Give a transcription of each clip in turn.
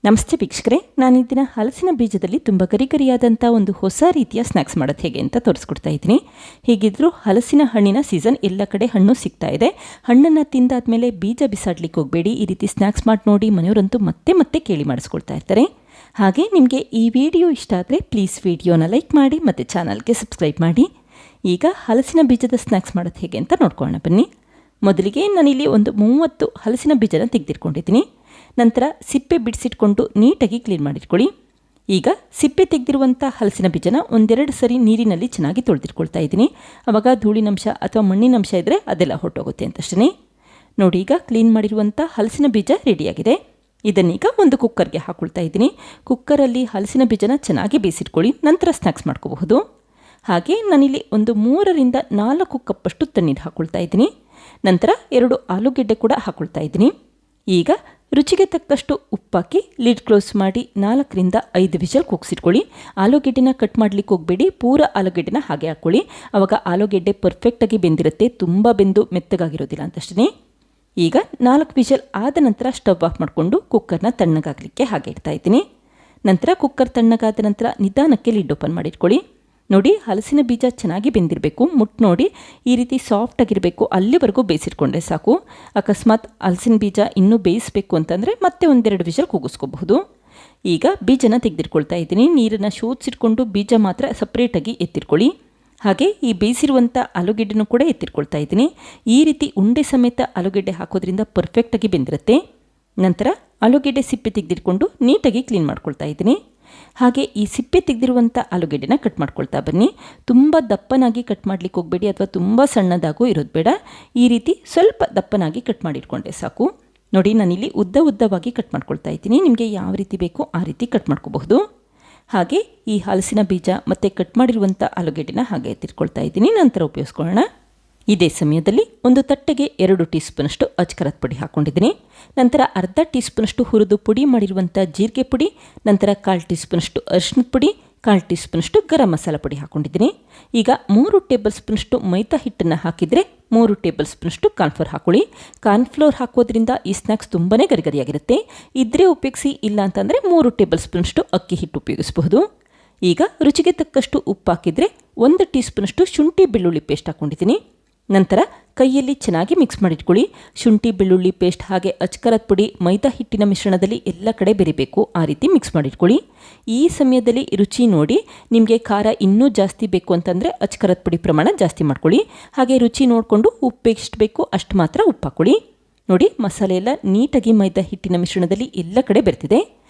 ನಮಸ್ತೆ ವೀಕ್ಷಕರೇ, ನಾನು ದಿನ ಹಲಸಿನ ಬೀಜದಲ್ಲಿ ತುಂಬ ಗರಿಗರಿಯಾದಂಥ ಒಂದು ಹೊಸ ರೀತಿಯ ಸ್ನ್ಯಾಕ್ಸ್ ಮಾಡೋದು ಹೇಗೆ ಅಂತ ತೋರಿಸ್ಕೊಡ್ತಾ ಇದ್ದೀನಿ. ಹೀಗಿದ್ರೂ ಹಲಸಿನ ಹಣ್ಣಿನ ಸೀಸನ್, ಎಲ್ಲ ಕಡೆ ಹಣ್ಣು ಸಿಗ್ತಾ ಇದೆ. ಹಣ್ಣನ್ನು ತಿಂದಾದ್ಮೇಲೆ ಬೀಜ ಬಿಸಾಡ್ಲಿಕ್ಕೆ ಹೋಗಬೇಡಿ. ಈ ರೀತಿ ಸ್ನ್ಯಾಕ್ಸ್ ಮಾಡಿ ನೋಡಿ, ಮನೆಯವರಂತೂ ಮತ್ತೆ ಮತ್ತೆ ಕೇಳಿ ಮಾಡಿಸ್ಕೊಳ್ತಾ ಇರ್ತಾರೆ. ಹಾಗೆ ನಿಮಗೆ ಈ ವಿಡಿಯೋ ಇಷ್ಟ ಆದರೆ ಪ್ಲೀಸ್ ವಿಡಿಯೋನ ಲೈಕ್ ಮಾಡಿ ಮತ್ತು ಚಾನಲ್ಗೆ ಸಬ್ಸ್ಕ್ರೈಬ್ ಮಾಡಿ. ಈಗ ಹಲಸಿನ ಬೀಜದ ಸ್ನ್ಯಾಕ್ಸ್ ಮಾಡೋದು ಹೇಗೆ ಅಂತ ನೋಡ್ಕೊಳ್ಳೋಣ ಬನ್ನಿ. ಮೊದಲಿಗೆ ನಾನಿಲ್ಲಿ ಒಂದು 30 ಹಲಸಿನ ಬೀಜನ ತೆಗೆದಿಟ್ಕೊಂಡಿದ್ದೀನಿ. ನಂತರ ಸಿಪ್ಪೆ ಬಿಡಿಸಿಟ್ಕೊಂಡು ನೀಟಾಗಿ ಕ್ಲೀನ್ ಮಾಡಿಟ್ಕೊಳ್ಳಿ. ಈಗ ಸಿಪ್ಪೆ ತೆಗೆದಿರುವಂಥ ಹಲಸಿನ ಬೀಜನ ಒಂದೆರಡು ಸರಿ ನೀರಿನಲ್ಲಿ ಚೆನ್ನಾಗಿ ತೊಳೆದಿಟ್ಕೊಳ್ತಾ ಇದ್ದೀನಿ. ಆವಾಗ ಧೂಳಿನಂಶ ಅಥವಾ ಮಣ್ಣಿನಂಶ ಇದ್ದರೆ ಅದೆಲ್ಲ ಹೊರಟೋಗುತ್ತೆ ಅಂತಷ್ಟೇ. ನೋಡಿ, ಈಗ ಕ್ಲೀನ್ ಮಾಡಿರುವಂಥ ಹಲಸಿನ ಬೀಜ ರೆಡಿಯಾಗಿದೆ. ಇದನ್ನೀಗ ಒಂದು ಕುಕ್ಕರ್ಗೆ ಹಾಕ್ಕೊಳ್ತಾ ಇದ್ದೀನಿ. ಕುಕ್ಕರಲ್ಲಿ ಹಲಸಿನ ಬೀಜನ ಚೆನ್ನಾಗಿ ಬೇಯಿಸಿಟ್ಕೊಳ್ಳಿ, ನಂತರ ಸ್ನ್ಯಾಕ್ಸ್ ಮಾಡ್ಕೋಬಹುದು. ಹಾಗೆ ನಾನಿಲ್ಲಿ ಒಂದು 3ರಿಂದ 4 ಕಪ್ಪಷ್ಟು ತಣ್ಣೀರು ಹಾಕ್ಕೊಳ್ತಾ ಇದ್ದೀನಿ. ನಂತರ 2 ಆಲೂಗೆಡ್ಡೆ ಕೂಡ ಹಾಕ್ಕೊಳ್ತಾ ಇದ್ದೀನಿ. ಈಗ ರುಚಿಗೆ ತಕ್ಕಷ್ಟು ಉಪ್ಪಾಕಿ ಲಿಡ್ ಕ್ಲೋಸ್ ಮಾಡಿ 4ರಿಂದ 5 ವಿಷಲ್ ಕೂಗಿಸಿಟ್ಕೊಳ್ಳಿ. ಆಲೂಗೆಡ್ಡೆನ ಕಟ್ ಮಾಡಲಿಕ್ಕೆ ಹೋಗಬೇಡಿ, ಪೂರ ಆಲೂಗೆಡ್ಡೆನ ಹಾಗೆ ಹಾಕ್ಕೊಳ್ಳಿ. ಆವಾಗ ಆಲೂಗೆಡ್ಡೆ ಪರ್ಫೆಕ್ಟಾಗಿ ಬೆಂದಿರುತ್ತೆ, ತುಂಬ ಬೆಂದು ಮೆತ್ತಗಾಗಿರೋದಿಲ್ಲ ಅಂತಷ್ಟೇ. ಈಗ 4 ವಿಷಲ್ ಆದ ನಂತರ ಸ್ಟವ್ ಆಫ್ ಮಾಡಿಕೊಂಡು ಕುಕ್ಕರ್ನ ತಣ್ಣಗಾಗಲಿಕ್ಕೆ ಹಾಗೆ ಇಡ್ತಾ ಇದ್ದೀನಿ. ನಂತರ ಕುಕ್ಕರ್ ತಣ್ಣಗಾದ ನಂತರ ನಿಧಾನಕ್ಕೆ ಲಿಡ್ ಓಪನ್ ಮಾಡಿಟ್ಕೊಳ್ಳಿ. ನೋಡಿ, ಹಲಸಿನ ಬೀಜ ಚೆನ್ನಾಗಿ ಬೆಂದಿರಬೇಕು. ಮುಟ್ಟು ನೋಡಿ, ಈ ರೀತಿ ಸಾಫ್ಟಾಗಿರಬೇಕು, ಅಲ್ಲಿವರೆಗೂ ಬೇಯಿಸಿಟ್ಕೊಂಡ್ರೆ ಸಾಕು. ಅಕಸ್ಮಾತ್ ಹಲಸಿನ ಬೀಜ ಇನ್ನೂ ಬೇಯಿಸಬೇಕು ಅಂತಂದರೆ ಮತ್ತೆ ಒಂದೆರಡು ವಿಷಲ್ ಕೂಗಿಸ್ಕೋಬಹುದು. ಈಗ ಬೀಜನ ತೆಗೆದಿಟ್ಕೊಳ್ತಾ ಇದ್ದೀನಿ. ನೀರನ್ನು ಶೋಧಿಸಿಟ್ಕೊಂಡು ಬೀಜ ಮಾತ್ರ ಸಪ್ರೇಟಾಗಿ ಎತ್ತಿಟ್ಕೊಳ್ಳಿ. ಹಾಗೆ ಈ ಬೇಯಿಸಿರುವಂಥ ಆಲೂಗೆಡ್ಡೆನೂ ಕೂಡ ಎತ್ತಿಟ್ಕೊಳ್ತಾ ಇದ್ದೀನಿ. ಈ ರೀತಿ ಉಂಡೆ ಸಮೇತ ಆಲೂಗೆಡ್ಡೆ ಹಾಕೋದ್ರಿಂದ ಪರ್ಫೆಕ್ಟಾಗಿ ಬೆಂದಿರುತ್ತೆ. ನಂತರ ಆಲೂಗೆಡ್ಡೆ ಸಿಪ್ಪೆ ತೆಗೆದಿಟ್ಕೊಂಡು ನೀಟಾಗಿ ಕ್ಲೀನ್ ಮಾಡ್ಕೊಳ್ತಾ ಇದ್ದೀನಿ. ಹಾಗೆ ಈ ಸಿಪ್ಪೆ ತೆಗೆದಿರುವಂಥ ಆಲೂಗೆಡ್ಡೆನ ಕಟ್ ಮಾಡ್ಕೊಳ್ತಾ ಬನ್ನಿ. ತುಂಬ ದಪ್ಪನಾಗಿ ಕಟ್ ಮಾಡಲಿಕ್ಕೆ ಹೋಗಬೇಡಿ, ಅಥವಾ ತುಂಬ ಸಣ್ಣದಾಗೂ ಇರೋದು ಬೇಡ. ಈ ರೀತಿ ಸ್ವಲ್ಪ ದಪ್ಪನಾಗಿ ಕಟ್ ಮಾಡಿಟ್ಕೊಂಡ್ರೆ ಸಾಕು. ನೋಡಿ, ನಾನಿಲ್ಲಿ ಉದ್ದವಾಗಿ ಕಟ್ ಮಾಡ್ಕೊಳ್ತಾ ಇದ್ದೀನಿ. ನಿಮಗೆ ಯಾವ ರೀತಿ ಬೇಕೋ ಆ ರೀತಿ ಕಟ್ ಮಾಡ್ಕೋಬಹುದು. ಹಾಗೆ ಈ ಹಲಸಿನ ಬೀಜ ಮತ್ತು ಕಟ್ ಮಾಡಿರುವಂಥ ಆಲೂಗೆಡ್ಡೆನ ಹಾಗೆ ಎತ್ತಿಟ್ಕೊಳ್ತಾ ಇದ್ದೀನಿ. ನಂತರ ಉಪಯೋಗಿಸ್ಕೊಳ್ಳೋಣ. ಇದೇ ಸಮಯದಲ್ಲಿ ಒಂದು ತಟ್ಟೆಗೆ 2 ಟೀ ಸ್ಪೂನಷ್ಟು ಅಜ್ಕರದ ಪುಡಿ ಹಾಕ್ಕೊಂಡಿದ್ದೀನಿ. ನಂತರ ಅರ್ಧ ಟೀ ಸ್ಪೂನಷ್ಟು ಹುರಿದು ಪುಡಿ ಮಾಡಿರುವಂಥ ಜೀರಿಗೆ ಪುಡಿ, ನಂತರ 1/4 ಟೀ ಸ್ಪೂನಷ್ಟು ಅರಿಶಿಣದ ಪುಡಿ, 1/4 ಟೀ ಸ್ಪೂನಷ್ಟು ಗರಂ ಮಸಾಲ ಪುಡಿ ಹಾಕ್ಕೊಂಡಿದ್ದೀನಿ. ಈಗ 3 ಟೇಬಲ್ ಸ್ಪೂನಷ್ಟು ಮೈದಾ ಹಿಟ್ಟನ್ನು ಹಾಕಿದರೆ 3 ಟೇಬಲ್ ಸ್ಪೂನಷ್ಟು ಕಾರ್ನ್ಫ್ಲೋರ್ ಹಾಕೊಳ್ಳಿ. ಕಾರ್ನ್ಫ್ಲೋರ್ ಹಾಕೋದ್ರಿಂದ ಈ ಸ್ನ್ಯಾಕ್ಸ್ ತುಂಬಾ ಗರಿಗರಿಯಾಗಿರುತ್ತೆ. ಇದ್ರೆ ಉಪಯೋಗಿಸಿ, ಇಲ್ಲ ಅಂತಂದರೆ 3 ಟೇಬಲ್ ಸ್ಪೂನಷ್ಟು ಅಕ್ಕಿ ಹಿಟ್ಟು ಉಪಯೋಗಿಸಬಹುದು. ಈಗ ರುಚಿಗೆ ತಕ್ಕಷ್ಟು ಉಪ್ಪು ಹಾಕಿದರೆ 1 ಟೀ ಸ್ಪೂನಷ್ಟು ಶುಂಠಿ ಬೆಳ್ಳುಳ್ಳಿ ಪೇಸ್ಟ್ ಹಾಕ್ಕೊಂಡಿದ್ದೀನಿ. ನಂತರ ಕೈಯಲ್ಲಿ ಚೆನ್ನಾಗಿ ಮಿಕ್ಸ್ ಮಾಡಿಟ್ಕೊಳ್ಳಿ. ಶುಂಠಿ ಬೆಳ್ಳುಳ್ಳಿ ಪೇಸ್ಟ್ ಹಾಗೆ ಅಜ್ಕರದ ಪುಡಿ ಮೈದಾ ಹಿಟ್ಟಿನ ಮಿಶ್ರಣದಲ್ಲಿ ಎಲ್ಲ ಕಡೆ ಬೆರಿಬೇಕು, ಆ ರೀತಿ ಮಿಕ್ಸ್ ಮಾಡಿಟ್ಕೊಳ್ಳಿ. ಈ ಸಮಯದಲ್ಲಿ ರುಚಿ ನೋಡಿ, ನಿಮಗೆ ಖಾರ ಇನ್ನೂ ಜಾಸ್ತಿ ಬೇಕು ಅಂತಂದರೆ ಅಜ್ಕರದ ಪುಡಿ ಪ್ರಮಾಣ ಜಾಸ್ತಿ ಮಾಡ್ಕೊಳ್ಳಿ. ಹಾಗೆ ರುಚಿ ನೋಡಿಕೊಂಡು ಉಪ್ಪು ಎಷ್ಟು ಬೇಕು ಅಷ್ಟು ಮಾತ್ರ ಉಪ್ಪು ಹಾಕ್ಕೊಳ್ಳಿ. ನೋಡಿ, ಮಸಾಲೆ ಎಲ್ಲ ನೀಟಾಗಿ ಮೈದಾ ಹಿಟ್ಟಿನ ಮಿಶ್ರಣದಲ್ಲಿ ಎಲ್ಲ ಕಡೆ ಬೆರೆತಿದೆ.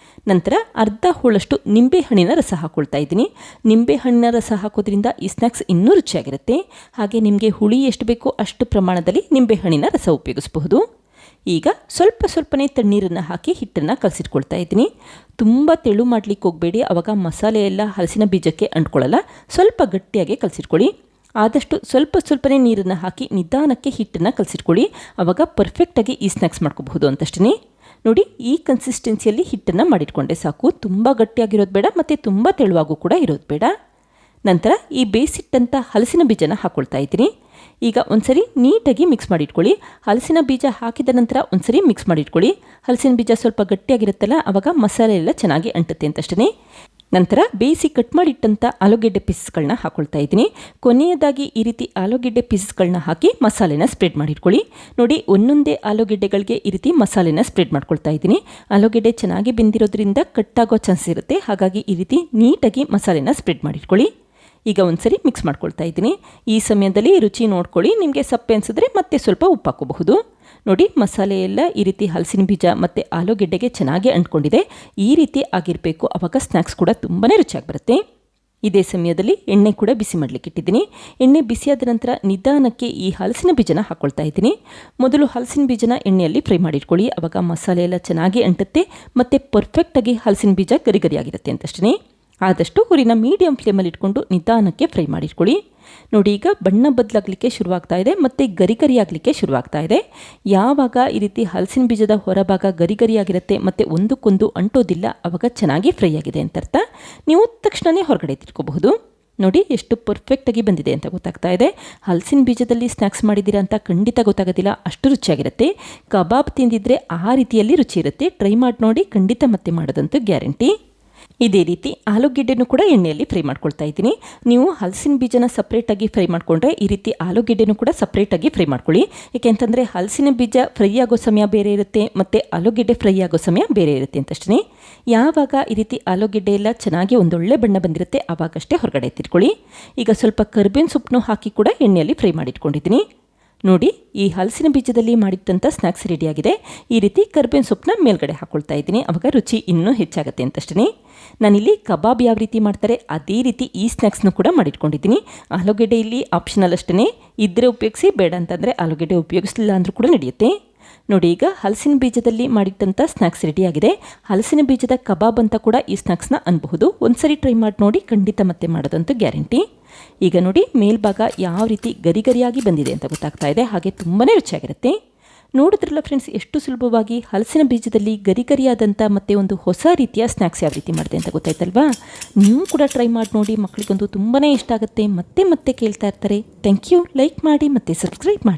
ನಂತರ ಅರ್ಧ ಹೋಳಷ್ಟು ನಿಂಬೆಹಣ್ಣಿನ ರಸ ಹಾಕ್ಕೊಳ್ತಾ ಇದ್ದೀನಿ. ನಿಂಬೆಹಣ್ಣಿನ ರಸ ಹಾಕೋದ್ರಿಂದ ಈ ಸ್ನ್ಯಾಕ್ಸ್ ಇನ್ನೂ ರುಚಿಯಾಗಿರುತ್ತೆ. ಹಾಗೆ ನಿಮಗೆ ಹುಳಿ ಎಷ್ಟು ಬೇಕೋ ಅಷ್ಟು ಪ್ರಮಾಣದಲ್ಲಿ ನಿಂಬೆಹಣ್ಣಿನ ರಸ ಉಪಯೋಗಿಸಬಹುದು. ಈಗ ಸ್ವಲ್ಪನೇ ತಣ್ಣೀರನ್ನು ಹಾಕಿ ಹಿಟ್ಟನ್ನು ಕಲಸಿಟ್ಕೊಳ್ತಾ ಇದ್ದೀನಿ. ತುಂಬ ತೆಳು ಮಾಡಲಿಕ್ಕೆ ಹೋಗಬೇಡಿ, ಆವಾಗ ಮಸಾಲೆ ಎಲ್ಲ ಹಲಸಿನ ಬೀಜಕ್ಕೆ ಅಂಟ್ಕೊಳ್ಳಲ್ಲ. ಸ್ವಲ್ಪ ಗಟ್ಟಿಯಾಗಿ ಕಲಸಿಟ್ಕೊಳ್ಳಿ. ಆದಷ್ಟು ಸ್ವಲ್ಪನೇ ನೀರನ್ನು ಹಾಕಿ ನಿಧಾನಕ್ಕೆ ಹಿಟ್ಟನ್ನು ಕಲಸಿಟ್ಕೊಳ್ಳಿ. ಆವಾಗ ಪರ್ಫೆಕ್ಟಾಗಿ ಈ ಸ್ನ್ಯಾಕ್ಸ್ ಮಾಡ್ಕೋಬಹುದು ಅಂತಷ್ಟೇ. ನೋಡಿ, ಈ ಕನ್ಸಿಸ್ಟೆನ್ಸಿಯಲ್ಲಿ ಹಿಟ್ಟನ್ನು ಮಾಡಿಟ್ಕೊಂಡೆ ಸಾಕು. ತುಂಬ ಗಟ್ಟಿಯಾಗಿರೋದು ಬೇಡ ಮತ್ತು ತುಂಬ ತೆಳುವಾಗೂ ಕೂಡ ಇರೋದು ಬೇಡ. ನಂತರ ಈ ಬೇಯಿಸಿಟ್ಟಂಥ ಹಲಸಿನ ಬೀಜನ ಹಾಕ್ಕೊಳ್ತಾ ಇದ್ದೀನಿ. ಈಗ ಒಂದ್ಸರಿ ನೀಟಾಗಿ ಮಿಕ್ಸ್ ಮಾಡಿಟ್ಕೊಳ್ಳಿ. ಹಲಸಿನ ಬೀಜ ಹಾಕಿದ ನಂತರ ಒಂದ್ಸರಿ ಮಿಕ್ಸ್ ಮಾಡಿಟ್ಕೊಳ್ಳಿ. ಹಲಸಿನ ಬೀಜ ಸ್ವಲ್ಪ ಗಟ್ಟಿಯಾಗಿರುತ್ತಲ್ಲ, ಆವಾಗ ಮಸಾಲೆ ಎಲ್ಲ ಚೆನ್ನಾಗಿ ಅಂಟುತ್ತೆ ಅಂತಷ್ಟೇ. ನಂತರ ಬೇಯಿಸಿ ಕಟ್ ಮಾಡಿಟ್ಟಂಥ ಆಲೂಗೆಡ್ಡೆ ಪೀಸಸ್ಗಳನ್ನ ಹಾಕ್ಕೊಳ್ತಾ ಇದ್ದೀನಿ. ಕೊನೆಯದಾಗಿ ಈ ರೀತಿ ಆಲೂಗೆಡ್ಡೆ ಪೀಸಸ್ಗಳನ್ನ ಹಾಕಿ ಮಸಾಲೆನ ಸ್ಪ್ರೆಡ್ ಮಾಡಿಟ್ಕೊಳ್ಳಿ. ನೋಡಿ, ಒಂದೊಂದೇ ಆಲೂಗೆಡ್ಡೆಗಳಿಗೆ ಈ ರೀತಿ ಮಸಾಲೆನ ಸ್ಪ್ರೆಡ್ ಮಾಡ್ಕೊಳ್ತಾ ಇದ್ದೀನಿ. ಆಲೂಗೆಡ್ಡೆ ಚೆನ್ನಾಗಿ ಬೆಂದಿರೋದ್ರಿಂದ ಕಟ್ಟಾಗೋ ಚಾನ್ಸ್ ಇರುತ್ತೆ. ಹಾಗಾಗಿ ಈ ರೀತಿ ನೀಟಾಗಿ ಮಸಾಲೆನ ಸ್ಪ್ರೆಡ್ ಮಾಡಿಟ್ಕೊಳ್ಳಿ. ಈಗ ಒಂದ್ಸರಿ ಮಿಕ್ಸ್ ಮಾಡ್ಕೊಳ್ತಾ ಇದ್ದೀನಿ. ಈ ಸಮಯದಲ್ಲಿ ರುಚಿ ನೋಡ್ಕೊಳ್ಳಿ, ನಿಮಗೆ ಸಪ್ಪೆ ಅನಿಸಿದ್ರೆ ಮತ್ತೆ ಸ್ವಲ್ಪ ಉಪ್ಪು ಹಾಕೋಬಹುದು. ನೋಡಿ, ಮಸಾಲೆ ಎಲ್ಲ ಈ ರೀತಿ ಹಲಸಿನ ಬೀಜ ಮತ್ತು ಆಲೂಗೆಡ್ಡೆಗೆ ಚೆನ್ನಾಗಿ ಅಂಟ್ಕೊಂಡಿದೆ. ಈ ರೀತಿ ಆಗಿರಬೇಕು, ಆವಾಗ ಸ್ನ್ಯಾಕ್ಸ್ ಕೂಡ ತುಂಬಾ ರುಚಿಯಾಗಿ ಬರುತ್ತೆ. ಇದೇ ಸಮಯದಲ್ಲಿ ಎಣ್ಣೆ ಕೂಡ ಬಿಸಿ ಮಾಡಲಿಕ್ಕೆ ಇಟ್ಟಿದ್ದೀನಿ. ಎಣ್ಣೆ ಬಿಸಿಯಾದ ನಂತರ ನಿಧಾನಕ್ಕೆ ಈ ಹಲಸಿನ ಬೀಜನ ಹಾಕ್ಕೊಳ್ತಾ ಇದ್ದೀನಿ. ಮೊದಲು ಹಲಸಿನ ಬೀಜನ ಎಣ್ಣೆಯಲ್ಲಿ ಫ್ರೈ ಮಾಡಿಟ್ಕೊಳ್ಳಿ, ಆವಾಗ ಮಸಾಲೆ ಎಲ್ಲ ಚೆನ್ನಾಗಿ ಅಂಟುತ್ತೆ ಮತ್ತು ಪರ್ಫೆಕ್ಟಾಗಿ ಹಲಸಿನ ಬೀಜ ಗರಿಗರಿಯಾಗಿರುತ್ತೆ ಅಂತಷ್ಟೇ. ಆದಷ್ಟು ಹುರಿನ ಮೀಡಿಯಂ ಫ್ಲೇಮಲ್ಲಿ ಇಟ್ಕೊಂಡು ನಿಧಾನಕ್ಕೆ ಫ್ರೈ ಮಾಡಿಟ್ಕೊಳ್ಳಿ. ನೋಡಿ, ಈಗ ಬಣ್ಣ ಬದಲಾಗಲಿಕ್ಕೆ ಶುರುವಾಗ್ತಾ ಇದೆ ಮತ್ತು ಗರಿಗರಿಯಾಗಲಿಕ್ಕೆ ಶುರುವಾಗ್ತಾ ಇದೆ. ಯಾವಾಗ ಈ ರೀತಿ ಹಲಸಿನ ಬೀಜದ ಹೊರಭಾಗ ಗರಿಗರಿಯಾಗಿರುತ್ತೆ ಮತ್ತು ಒಂದಕ್ಕೊಂದು ಅಂಟೋದಿಲ್ಲ, ಆವಾಗ ಚೆನ್ನಾಗಿ ಫ್ರೈ ಆಗಿದೆ ಅಂತ ಅರ್ಥ. ನೀವು ತಕ್ಷಣವೇ ಹೊರಗಡೆ ತಿರ್ಕೋಬಹುದು. ನೋಡಿ ಎಷ್ಟು ಪರ್ಫೆಕ್ಟಾಗಿ ಬಂದಿದೆ ಅಂತ ಗೊತ್ತಾಗ್ತಾ ಇದೆ. ಹಲಸಿನ ಬೀಜದಲ್ಲಿ ಸ್ನ್ಯಾಕ್ಸ್ ಮಾಡಿದ್ದೀರಾ ಅಂತ ಖಂಡಿತ ಗೊತ್ತಾಗೋದಿಲ್ಲ, ಅಷ್ಟು ರುಚಿಯಾಗಿರುತ್ತೆ. ಕಬಾಬ್ ತಿಂದಿದ್ರೆ ಆ ರೀತಿಯಲ್ಲಿ ರುಚಿ ಇರುತ್ತೆ. ಟ್ರೈ ಮಾಡಿ ನೋಡಿ, ಖಂಡಿತ ಮತ್ತೆ ಮಾಡೋದಂತೂ ಗ್ಯಾರಂಟಿ. ಇದೇ ರೀತಿ ಆಲೂಗೆಡ್ಡೆನೂ ಕೂಡ ಎಣ್ಣೆಯಲ್ಲಿ ಫ್ರೈ ಮಾಡ್ಕೊಳ್ತಾ ಇದ್ದೀನಿ. ನೀವು ಹಲಸಿನ ಬೀಜನ ಸಪ್ರೇಟಾಗಿ ಫ್ರೈ ಮಾಡಿಕೊಂಡ್ರೆ ಈ ರೀತಿ ಆಲೂಗೆಡ್ಡೆನೂ ಕೂಡ ಸಪ್ರೇಟಾಗಿ ಫ್ರೈ ಮಾಡ್ಕೊಳ್ಳಿ. ಏಕೆಂತಂದರೆ ಹಲಸಿನ ಬೀಜ ಫ್ರೈ ಆಗೋ ಸಮಯ ಬೇರೆ ಇರುತ್ತೆ ಮತ್ತು ಆಲೂಗೆಡ್ಡೆ ಫ್ರೈ ಆಗೋ ಸಮಯ ಬೇರೆ ಇರುತ್ತೆ ಅಂತಷ್ಟೇ. ಯಾವಾಗ ಈ ರೀತಿ ಆಲೂಗೆಡ್ಡೆ ಎಲ್ಲ ಚೆನ್ನಾಗಿ ಒಂದೊಳ್ಳೆ ಬಣ್ಣ ಬಂದಿರುತ್ತೆ ಆವಾಗಷ್ಟೇ ಹೊರಗಡೆ ಎತ್ತಿಟ್ಕೊಳ್ಳಿ. ಈಗ ಸ್ವಲ್ಪ ಕರಿಬೇವಿನ ಸೊಪ್ಪನ್ನು ಹಾಕಿ ಕೂಡ ಎಣ್ಣೆಯಲ್ಲಿ ಫ್ರೈ ಮಾಡಿಟ್ಕೊಂಡಿದ್ದೀನಿ. ನೋಡಿ, ಈ ಹಲಸಿನ ಬೀಜದಲ್ಲಿ ಮಾಡಿದಂಥ ಸ್ನ್ಯಾಕ್ಸ್ ರೆಡಿಯಾಗಿದೆ. ಈ ರೀತಿ ಕರಿಬೇವಿನ ಸೊಪ್ಪನ್ನ ಮೇಲ್ಗಡೆ ಹಾಕ್ಕೊಳ್ತಾ ಇದ್ದೀನಿ, ಆವಾಗ ರುಚಿ ಇನ್ನೂ ಹೆಚ್ಚಾಗುತ್ತೆ ಅಂತಷ್ಟೇ. ನಾನಿಲ್ಲಿ ಕಬಾಬ್ ಯಾವ ರೀತಿ ಮಾಡ್ತಾರೆ ಅದೇ ರೀತಿ ಈ ಸ್ನ್ಯಾಕ್ಸ್ನು ಕೂಡ ಮಾಡಿಟ್ಕೊಂಡಿದ್ದೀನಿ. ಆಲೂಗೆಡ್ಡೆ ಇಲ್ಲಿ ಆಪ್ಷನಲ್ ಅಷ್ಟೇ, ಇದ್ದರೆ ಉಪಯೋಗಿಸಿ, ಬೇಡ ಅಂತಂದರೆ ಆಲೂಗೆಡ್ಡೆ ಉಪಯೋಗಿಸಲಿಲ್ಲ ಅಂದರೂ ಕೂಡ ನಡೆಯುತ್ತೆ. ನೋಡಿ, ಈಗ ಹಲಸಿನ ಬೀಜದಲ್ಲಿ ಮಾಡಿದಂಥ ಸ್ನ್ಯಾಕ್ಸ್ ರೆಡಿಯಾಗಿದೆ. ಹಲಸಿನ ಬೀಜದ ಕಬಾಬ್ ಅಂತ ಕೂಡ ಈ ಸ್ನ್ಯಾಕ್ಸ್ನ ಅನ್ಬಹುದು. ಒಂದ್ಸರಿ ಟ್ರೈ ಮಾಡಿ ನೋಡಿ, ಖಂಡಿತ ಮತ್ತೆ ಮಾಡೋದಂತೂ ಗ್ಯಾರಂಟಿ. ಈಗ ನೋಡಿ, ಮೇಲ್ಭಾಗ ಯಾವ ರೀತಿ ಗರಿ ಗರಿಯಾಗಿ ಬಂದಿದೆ ಅಂತ ಗೊತ್ತಾಗ್ತಾ ಇದೆ, ಹಾಗೆ ತುಂಬಾ ರುಚಿಯಾಗಿರುತ್ತೆ. ನೋಡಿದ್ರಲ್ಲ ಫ್ರೆಂಡ್ಸ್, ಎಷ್ಟು ಸುಲಭವಾಗಿ ಹಲಸಿನ ಬೀಜದಲ್ಲಿ ಗರಿ ಗರಿಯಾದಂಥ ಮತ್ತು ಒಂದು ಹೊಸ ರೀತಿಯ ಸ್ನ್ಯಾಕ್ಸ್ ಯಾವ ರೀತಿ ಮಾಡಿದೆ ಅಂತ ಗೊತ್ತಾಯ್ತಲ್ವಾ. ನೀವು ಕೂಡ ಟ್ರೈ ಮಾಡಿ ನೋಡಿ, ಮಕ್ಕಳಿಗಂತೂ ತುಂಬಾ ಇಷ್ಟ ಆಗುತ್ತೆ, ಮತ್ತೆ ಮತ್ತೆ ಕೇಳ್ತಾ ಇರ್ತಾರೆ. Thank you. ಲೈಕ್ ಮಾಡಿ ಮತ್ತು ಸಬ್ಸ್ಕ್ರೈಬ್ ಮಾಡಿ.